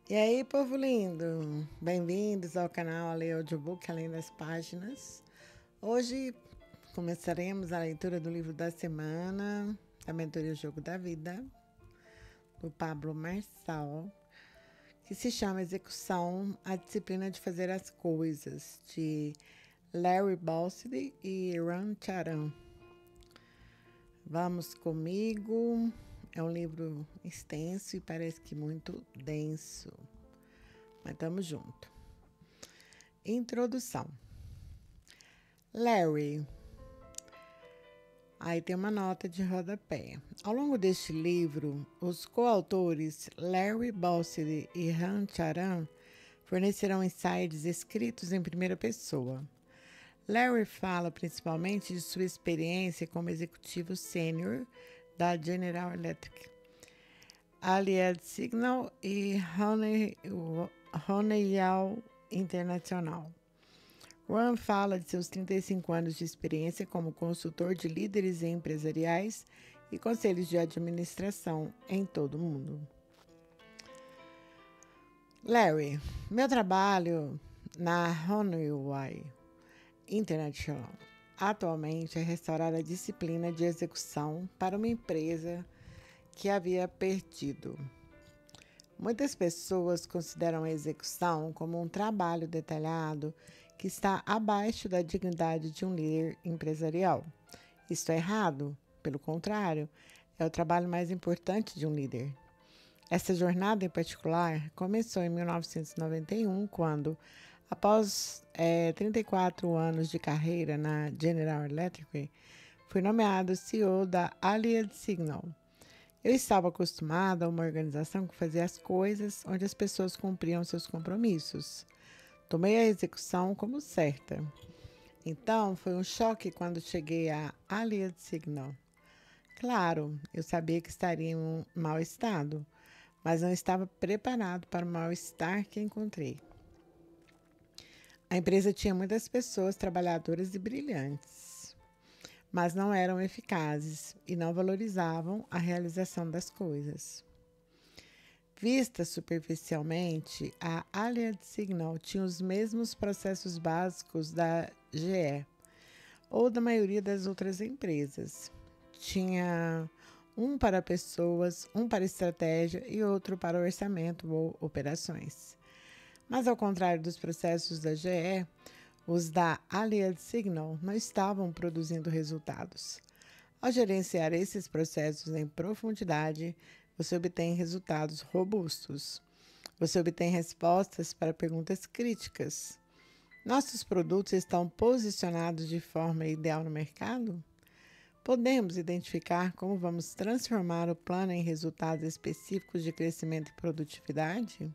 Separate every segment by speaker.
Speaker 1: E aí, povo lindo? Bem-vindos ao canal Ale Audiobook Além das Páginas. Hoje começaremos a leitura do livro da semana, A Mentoria e o Jogo da Vida, do Pablo Marçal, que se chama Execução, a Disciplina de Fazer as Coisas, de Larry Bossidy e Ram Charan. Vamos comigo. É um livro extenso e parece que muito denso, mas estamos juntos. Introdução. Larry. Aí tem uma nota de rodapé. Ao longo deste livro, os coautores Larry Bossidy e Ram Charan fornecerão insights escritos em primeira pessoa. Larry fala principalmente de sua experiência como executivo sênior da General Electric, Allied Signal e Honeywell International. Ram fala de seus 35 anos de experiência como consultor de líderes empresariais e conselhos de administração em todo o mundo. Larry, meu trabalho na Honeywell International atualmente é restaurar a disciplina de execução para uma empresa que havia perdido. Muitas pessoas consideram a execução como um trabalho detalhado que está abaixo da dignidade de um líder empresarial. Isto é errado. Pelo contrário, é o trabalho mais importante de um líder. Essa jornada em particular começou em 1991, quando, após 34 anos de carreira na General Electric, fui nomeado CEO da Allied Signal. Eu estava acostumada a uma organização que fazia as coisas onde as pessoas cumpriam seus compromissos. Tomei a execução como certa. Então, foi um choque quando cheguei à Allied Signal. Claro, eu sabia que estaria em um mau estado, mas não estava preparado para o mal-estar que encontrei. A empresa tinha muitas pessoas trabalhadoras e brilhantes, mas não eram eficazes e não valorizavam a realização das coisas. Vista superficialmente, a Allied Signal tinha os mesmos processos básicos da GE ou da maioria das outras empresas. Tinha um para pessoas, um para estratégia e outro para orçamento ou operações. Mas, ao contrário dos processos da GE, os da Allied Signal não estavam produzindo resultados. Ao gerenciar esses processos em profundidade, você obtém resultados robustos. Você obtém respostas para perguntas críticas. Nossos produtos estão posicionados de forma ideal no mercado? Podemos identificar como vamos transformar o plano em resultados específicos de crescimento e produtividade?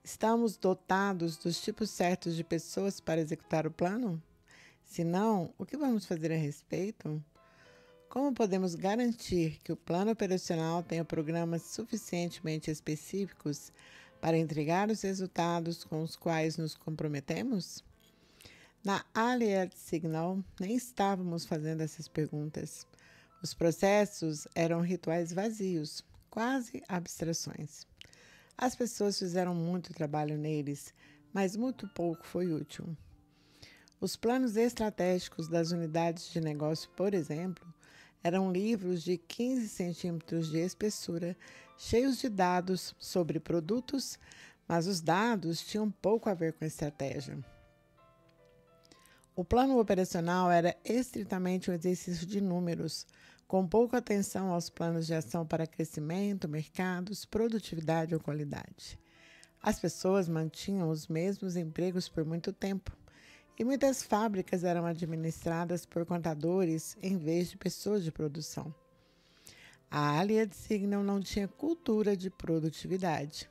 Speaker 1: Estamos dotados dos tipos certos de pessoas para executar o plano? Se não, o que vamos fazer a respeito? Como podemos garantir que o plano operacional tenha programas suficientemente específicos para entregar os resultados com os quais nos comprometemos? Na Allied Signal, nem estávamos fazendo essas perguntas. Os processos eram rituais vazios, quase abstrações. As pessoas fizeram muito trabalho neles, mas muito pouco foi útil. Os planos estratégicos das unidades de negócio, por exemplo, eram livros de 15 centímetros de espessura, cheios de dados sobre produtos, mas os dados tinham pouco a ver com a estratégia. O plano operacional era estritamente um exercício de números, com pouca atenção aos planos de ação para crescimento, mercados, produtividade ou qualidade. As pessoas mantinham os mesmos empregos por muito tempo, e muitas fábricas eram administradas por contadores em vez de pessoas de produção. A Allied Signal não tinha cultura de produtividade.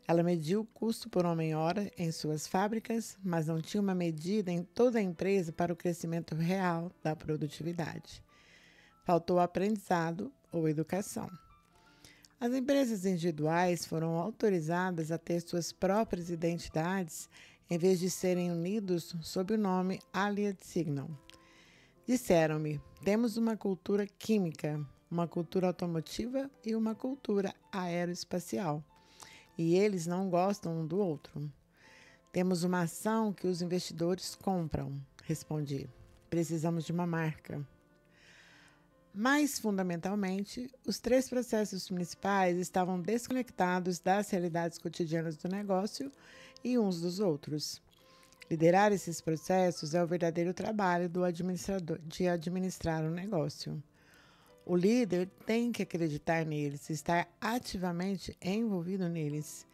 Speaker 1: Ela mediu o custo por homem-hora em suas fábricas, mas não tinha uma medida em toda a empresa para o crescimento real da produtividade. Faltou aprendizado ou educação. As empresas individuais foram autorizadas a ter suas próprias identidades em vez de serem unidos sob o nome Allied Signal. Disseram-me, temos uma cultura química, uma cultura automotiva e uma cultura aeroespacial. e eles não gostam um do outro. Temos uma ação que os investidores compram, respondi. Precisamos de uma marca. Mas, fundamentalmente, os três processos principais estavam desconectados das realidades cotidianas do negócio e uns dos outros. Liderar esses processos é o verdadeiro trabalho do administrador de administrar um negócio. O líder tem que acreditar neles, estar ativamente envolvido neles.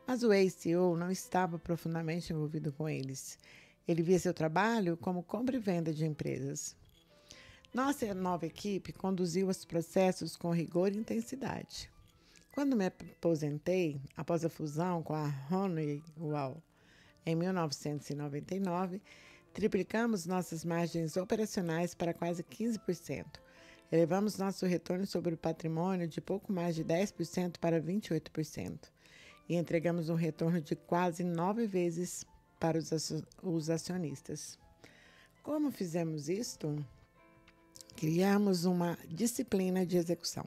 Speaker 1: Mas o ex-CEO não estava profundamente envolvido com eles. Ele via seu trabalho como compra e venda de empresas. Nossa nova equipe conduziu os processos com rigor e intensidade. Quando me aposentei, após a fusão com a Honeywell em 1999, triplicamos nossas margens operacionais para quase 15%. Elevamos nosso retorno sobre o patrimônio de pouco mais de 10% para 28%. E entregamos um retorno de quase 9 vezes para os acionistas. Como fizemos isto? Criamos uma disciplina de execução.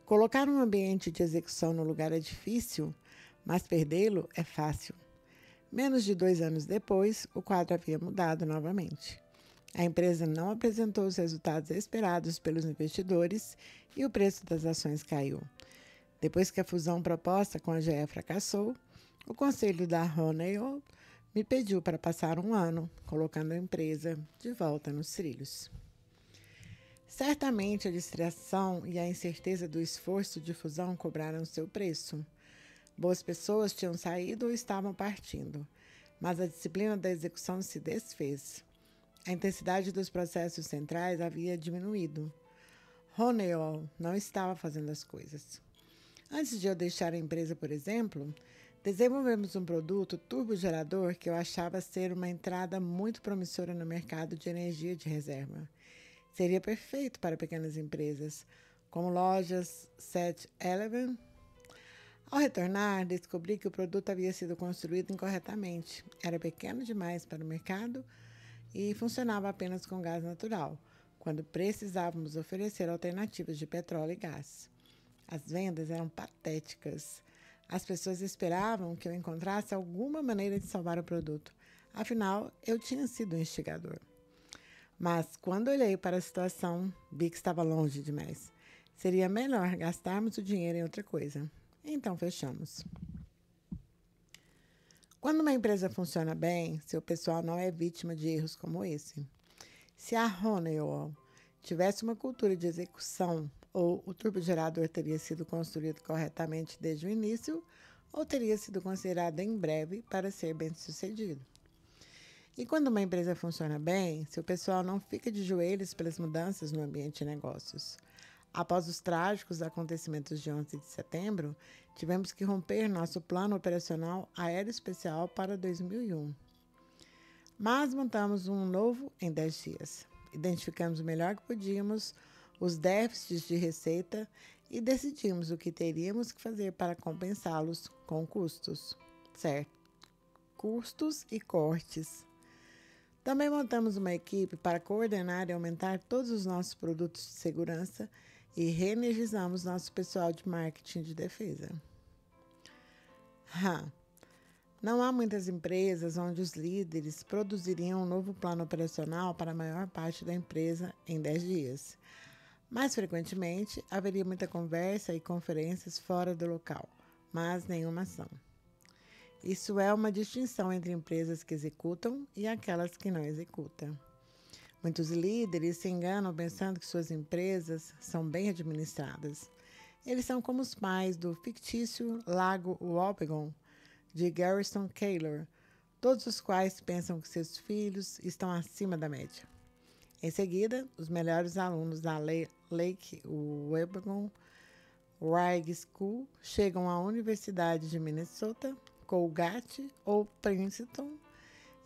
Speaker 1: Colocar um ambiente de execução no lugar é difícil, mas perdê-lo é fácil. Menos de 2 anos depois, o quadro havia mudado novamente. A empresa não apresentou os resultados esperados pelos investidores e o preço das ações caiu. Depois que a fusão proposta com a GE fracassou, o conselho da Honeywell me pediu para passar 1 ano colocando a empresa de volta nos trilhos. Certamente a distração e a incerteza do esforço de fusão cobraram seu preço. Boas pessoas tinham saído ou estavam partindo, mas a disciplina da execução se desfez. A intensidade dos processos centrais havia diminuído. Honeywell não estava fazendo as coisas. Antes de eu deixar a empresa, por exemplo, desenvolvemos um produto turbogerador que eu achava ser uma entrada muito promissora no mercado de energia de reserva. Seria perfeito para pequenas empresas, como lojas 7-Eleven. Ao retornar, descobri que o produto havia sido construído incorretamente. Era pequeno demais para o mercado e funcionava apenas com gás natural, quando precisávamos oferecer alternativas de petróleo e gás. As vendas eram patéticas. As pessoas esperavam que eu encontrasse alguma maneira de salvar o produto. Afinal, eu tinha sido o instigador. Mas, quando olhei para a situação, vi que estava longe demais. Seria melhor gastarmos o dinheiro em outra coisa. Então, fechamos. Quando uma empresa funciona bem, seu pessoal não é vítima de erros como esse. Se a Honeywell tivesse uma cultura de execução, ou o turbogerador teria sido construído corretamente desde o início, ou teria sido considerado em breve para ser bem-sucedido. E quando uma empresa funciona bem, seu pessoal não fica de joelhos pelas mudanças no ambiente de negócios. Após os trágicos acontecimentos de 11 de setembro, tivemos que romper nosso plano operacional aéreo especial para 2001. Mas montamos um novo em 10 dias. Identificamos o melhor que podíamos, os déficits de receita e decidimos o que teríamos que fazer para compensá-los com custos. Certo? Custos e cortes. Também montamos uma equipe para coordenar e aumentar todos os nossos produtos de segurança e reenergizamos nosso pessoal de marketing de defesa. Não há muitas empresas onde os líderes produziriam um novo plano operacional para a maior parte da empresa em 10 dias. Mais frequentemente, haveria muita conversa e conferências fora do local, mas nenhuma ação. Isso é uma distinção entre empresas que executam e aquelas que não executam. Muitos líderes se enganam pensando que suas empresas são bem administradas. Eles são como os pais do fictício Lago Wobegon, de Garrison Keillor, todos os quais pensam que seus filhos estão acima da média. Em seguida, os melhores alunos da Lake Wobegon High School chegam à Universidade de Minnesota, Colgate ou Princeton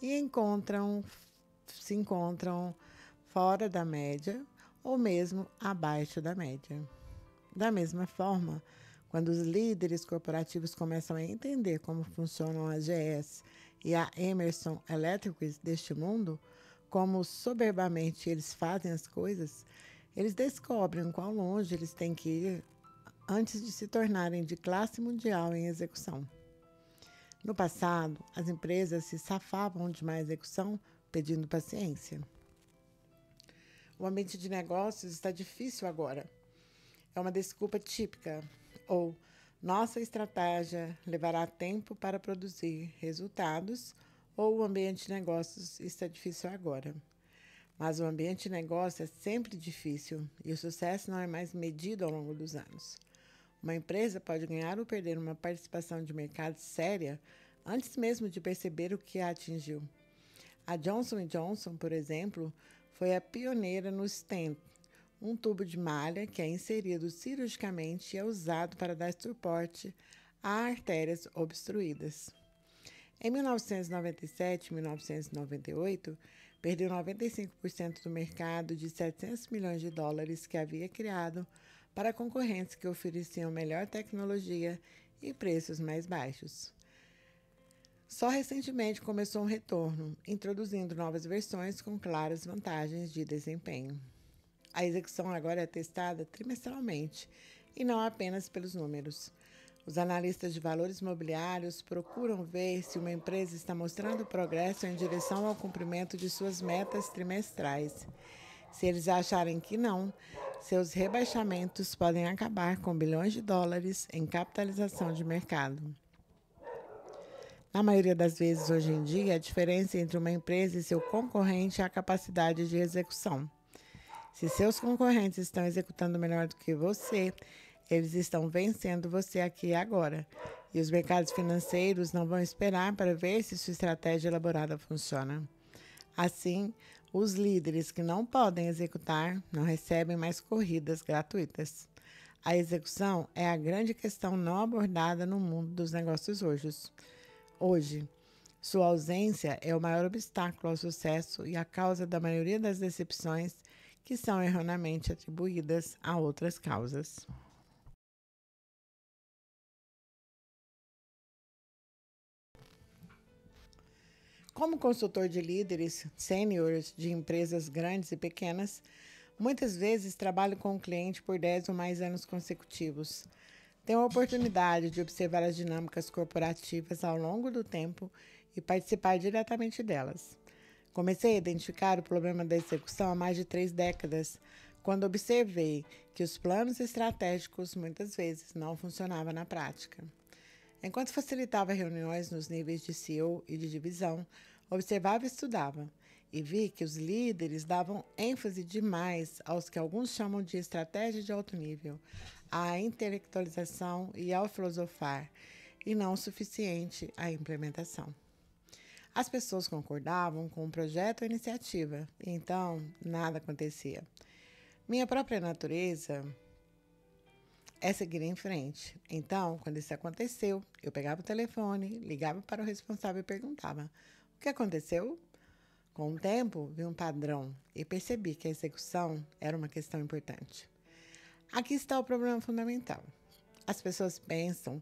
Speaker 1: e se encontram fora da média ou mesmo abaixo da média. Da mesma forma, quando os líderes corporativos começam a entender como funcionam a GS e a Emerson Electric deste mundo, como soberbamente eles fazem as coisas, eles descobrem quão longe eles têm que ir antes de se tornarem de classe mundial em execução. No passado, as empresas se safavam de má execução pedindo paciência. O ambiente de negócios está difícil agora. É uma desculpa típica. Ou nossa estratégia levará tempo para produzir resultados, ou o ambiente de negócios está difícil agora. Mas o ambiente de negócio é sempre difícil e o sucesso não é mais medido ao longo dos anos. Uma empresa pode ganhar ou perder uma participação de mercado séria antes mesmo de perceber o que a atingiu. A Johnson & Johnson, por exemplo, foi a pioneira no stent, um tubo de malha que é inserido cirurgicamente e é usado para dar suporte a artérias obstruídas. Em 1997 e 1998, perdeu 95% do mercado de 700 milhões de dólares que havia criado para concorrentes que ofereciam melhor tecnologia e preços mais baixos. Só recentemente começou um retorno, introduzindo novas versões com claras vantagens de desempenho. A execução agora é testada trimestralmente e não apenas pelos números. Os analistas de valores imobiliários procuram ver se uma empresa está mostrando progresso em direção ao cumprimento de suas metas trimestrais. Se eles acharem que não, seus rebaixamentos podem acabar com bilhões de dólares em capitalização de mercado. Na maioria das vezes, hoje em dia, a diferença entre uma empresa e seu concorrente é a capacidade de execução. Se seus concorrentes estão executando melhor do que você, eles estão vencendo você aqui e agora. E os mercados financeiros não vão esperar para ver se sua estratégia elaborada funciona. Assim, os líderes que não podem executar não recebem mais corridas gratuitas. A execução é a grande questão não abordada no mundo dos negócios hoje. Sua ausência é o maior obstáculo ao sucesso e a causa da maioria das decepções que são erroneamente atribuídas a outras causas. Como consultor de líderes sêniores de empresas grandes e pequenas, muitas vezes trabalho com o cliente por 10 ou mais anos consecutivos. Tenho a oportunidade de observar as dinâmicas corporativas ao longo do tempo e participar diretamente delas. Comecei a identificar o problema da execução há mais de 3 décadas, quando observei que os planos estratégicos muitas vezes não funcionavam na prática. Enquanto facilitava reuniões nos níveis de CEO e de divisão, observava e estudava, e vi que os líderes davam ênfase demais aos que alguns chamam de estratégia de alto nível, à intelectualização e ao filosofar, e não o suficiente à implementação. As pessoas concordavam com o projeto ou iniciativa, e então nada acontecia. Minha própria natureza é seguir em frente. Então, quando isso aconteceu, eu pegava o telefone, ligava para o responsável e perguntava: o que aconteceu? Com o tempo, vi um padrão e percebi que a execução era uma questão importante. Aqui está o problema fundamental. As pessoas pensam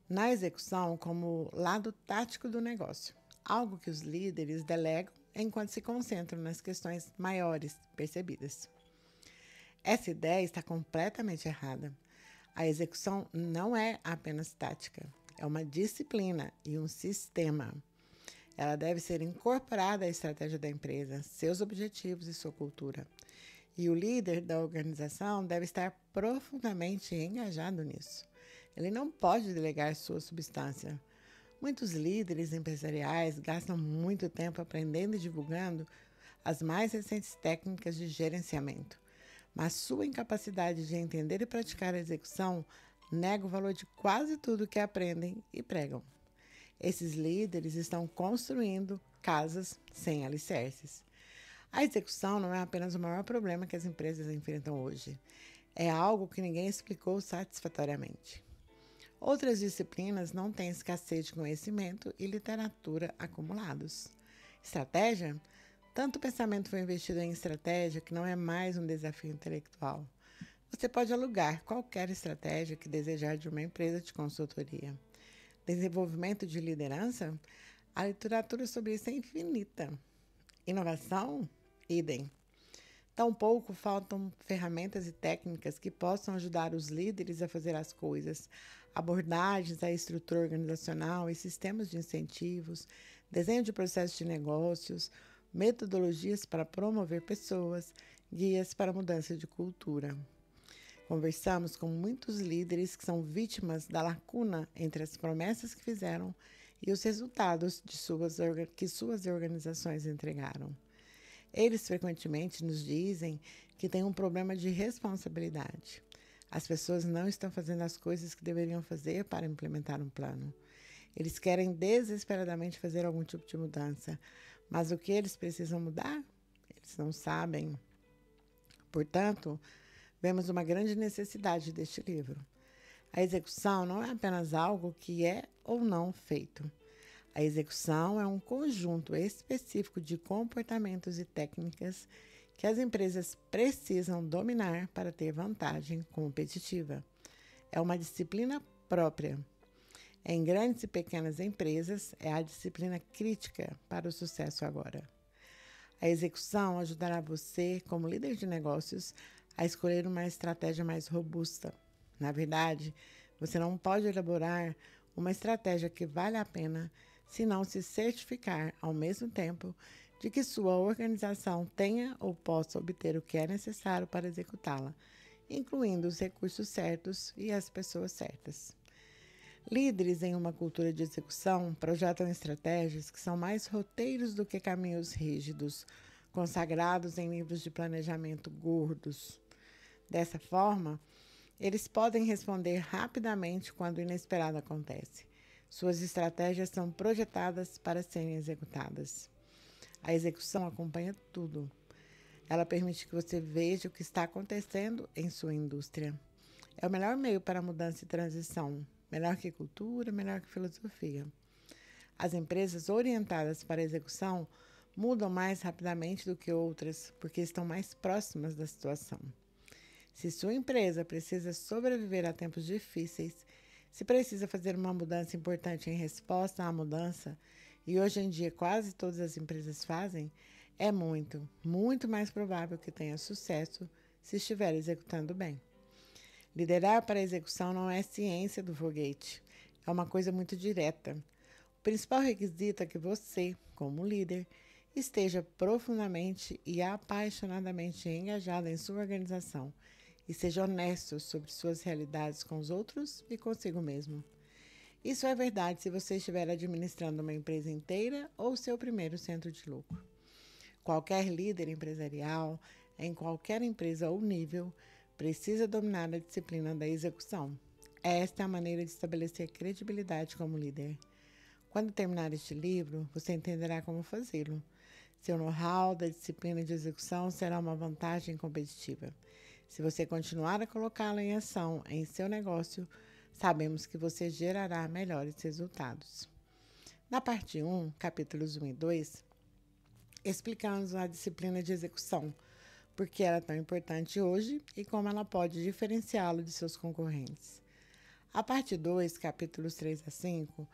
Speaker 1: na execução como lado tático do negócio, algo que os líderes delegam enquanto se concentram nas questões maiores percebidas. Essa ideia está completamente errada. A execução não é apenas tática, é uma disciplina e um sistema. Ela deve ser incorporada à estratégia da empresa, seus objetivos e sua cultura. E o líder da organização deve estar profundamente engajado nisso. Ele não pode delegar sua substância. Muitos líderes empresariais gastam muito tempo aprendendo e divulgando as mais recentes técnicas de gerenciamento, mas sua incapacidade de entender e praticar a execução nega o valor de quase tudo que aprendem e pregam. Esses líderes estão construindo casas sem alicerces. A execução não é apenas o maior problema que as empresas enfrentam hoje. É algo que ninguém explicou satisfatoriamente. Outras disciplinas não têm escassez de conhecimento e literatura acumulados. Estratégia? Tanto pensamento foi investido em estratégia que não é mais um desafio intelectual. Você pode alugar qualquer estratégia que desejar de uma empresa de consultoria. Desenvolvimento de liderança? A literatura sobre isso é infinita. Inovação? Idem. Tampouco faltam ferramentas e técnicas que possam ajudar os líderes a fazer as coisas, abordagens à estrutura organizacional e sistemas de incentivos, desenho de processos de negócios, metodologias para promover pessoas, guias para mudança de cultura. Conversamos com muitos líderes que são vítimas da lacuna entre as promessas que fizeram e os resultados que suas organizações entregaram. Eles frequentemente nos dizem que tem um problema de responsabilidade. As pessoas não estão fazendo as coisas que deveriam fazer para implementar um plano. Eles querem desesperadamente fazer algum tipo de mudança, mas o que eles precisam mudar? Eles não sabem. Portanto, vemos uma grande necessidade deste livro. A execução não é apenas algo que é ou não feito. A execução é um conjunto específico de comportamentos e técnicas que as empresas precisam dominar para ter vantagem competitiva. É uma disciplina própria. Em grandes e pequenas empresas, é a disciplina crítica para o sucesso agora. A execução ajudará você, como líder de negócios, a escolher uma estratégia mais robusta. Na verdade, você não pode elaborar uma estratégia que vale a pena se não se certificar, ao mesmo tempo, de que sua organização tenha ou possa obter o que é necessário para executá-la, incluindo os recursos certos e as pessoas certas. Líderes em uma cultura de execução projetam estratégias que são mais roteiros do que caminhos rígidos, consagrados em livros de planejamento gordos. Dessa forma, eles podem responder rapidamente quando o inesperado acontece. Suas estratégias são projetadas para serem executadas. A execução acompanha tudo. Ela permite que você veja o que está acontecendo em sua indústria. É o melhor meio para a mudança e transição. Melhor que cultura, melhor que filosofia. As empresas orientadas para a execução mudam mais rapidamente do que outras, porque estão mais próximas da situação. Se sua empresa precisa sobreviver a tempos difíceis, se precisa fazer uma mudança importante em resposta à mudança, e hoje em dia quase todas as empresas fazem, é muito, muito mais provável que tenha sucesso se estiver executando bem. Liderar para a execução não é ciência do foguete, é uma coisa muito direta. O principal requisito é que você, como líder, esteja profundamente e apaixonadamente engajado em sua organização e seja honesto sobre suas realidades com os outros e consigo mesmo. Isso é verdade se você estiver administrando uma empresa inteira ou seu primeiro centro de lucro. Qualquer líder empresarial, em qualquer empresa ou nível, precisa dominar a disciplina da execução. Esta é a maneira de estabelecer credibilidade como líder. Quando terminar este livro, você entenderá como fazê-lo. Seu know-how da disciplina de execução será uma vantagem competitiva. Se você continuar a colocá-lo em ação em seu negócio, sabemos que você gerará melhores resultados. Na parte 1, capítulos 1 e 2, explicamos a disciplina de execução, por que ela é tão importante hoje e como ela pode diferenciá-lo de seus concorrentes. A parte 2, capítulos 3 a 5,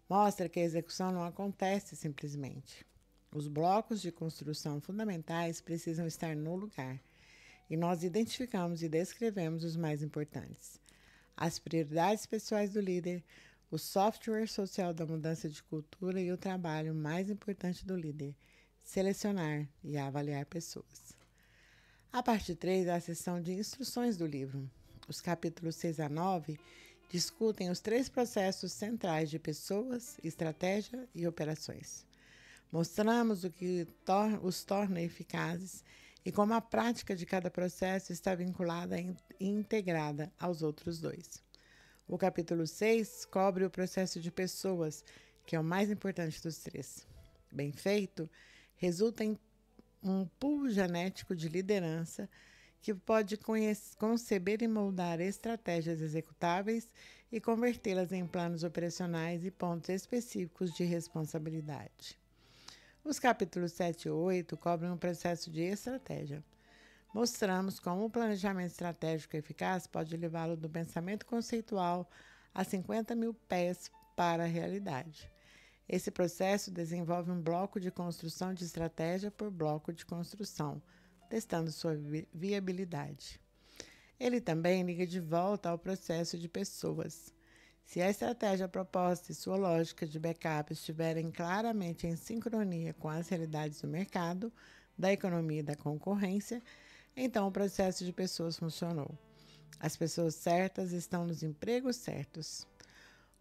Speaker 1: mostra que a execução não acontece simplesmente. Os blocos de construção fundamentais precisam estar no lugar, e nós identificamos e descrevemos os mais importantes. As prioridades pessoais do líder, o software social da mudança de cultura e o trabalho mais importante do líder, selecionar e avaliar pessoas. A parte 3 é a seção de instruções do livro. Os capítulos 6 a 9 discutem os 3 processos centrais de pessoas, estratégia e operações. Mostramos o que os torna eficazes e como a prática de cada processo está vinculada e integrada aos outros 2. O capítulo 6 cobre o processo de pessoas, que é o mais importante dos 3. Bem feito, resulta em um pool genético de liderança que pode conceber e moldar estratégias executáveis e convertê-las em planos operacionais e pontos específicos de responsabilidade. Os capítulos 7 e 8 cobrem o processo de estratégia. Mostramos como o planejamento estratégico eficaz pode levá-lo do pensamento conceitual a 50 mil pés para a realidade. Esse processo desenvolve um bloco de construção de estratégia por bloco de construção, testando sua viabilidade. Ele também liga de volta ao processo de pessoas. Se a estratégia proposta e sua lógica de backup estiverem claramente em sincronia com as realidades do mercado, da economia e da concorrência, então o processo de pessoas funcionou. As pessoas certas estão nos empregos certos.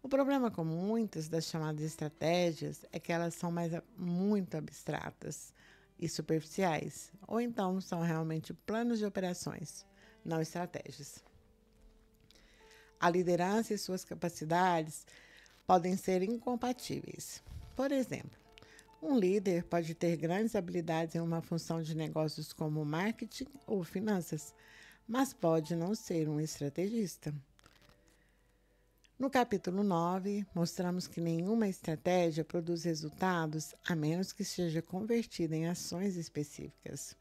Speaker 1: O problema com muitas das chamadas estratégias é que elas são muito abstratas e superficiais, ou então são realmente planos de operações, não estratégias. A liderança e suas capacidades podem ser incompatíveis. Por exemplo, um líder pode ter grandes habilidades em uma função de negócios como marketing ou finanças, mas pode não ser um estrategista. No capítulo 9, mostramos que nenhuma estratégia produz resultados a menos que seja convertida em ações específicas.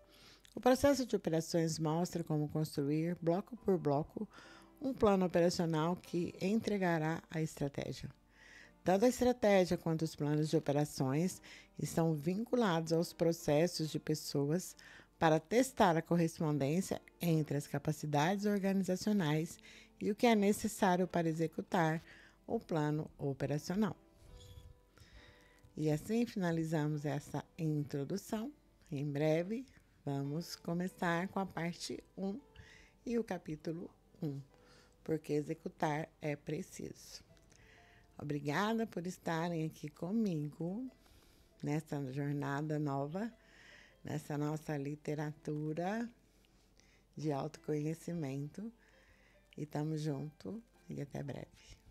Speaker 1: O processo de operações mostra como construir, bloco por bloco, um plano operacional que entregará a estratégia. Tanto a estratégia quanto os planos de operações estão vinculados aos processos de pessoas para testar a correspondência entre as capacidades organizacionais e o que é necessário para executar o plano operacional. E assim finalizamos essa introdução. Em breve, vamos começar com a parte 1 e o capítulo 1, porque executar é preciso. Obrigada por estarem aqui comigo nessa jornada nova, nessa nossa literatura de autoconhecimento. E tamo junto e até breve.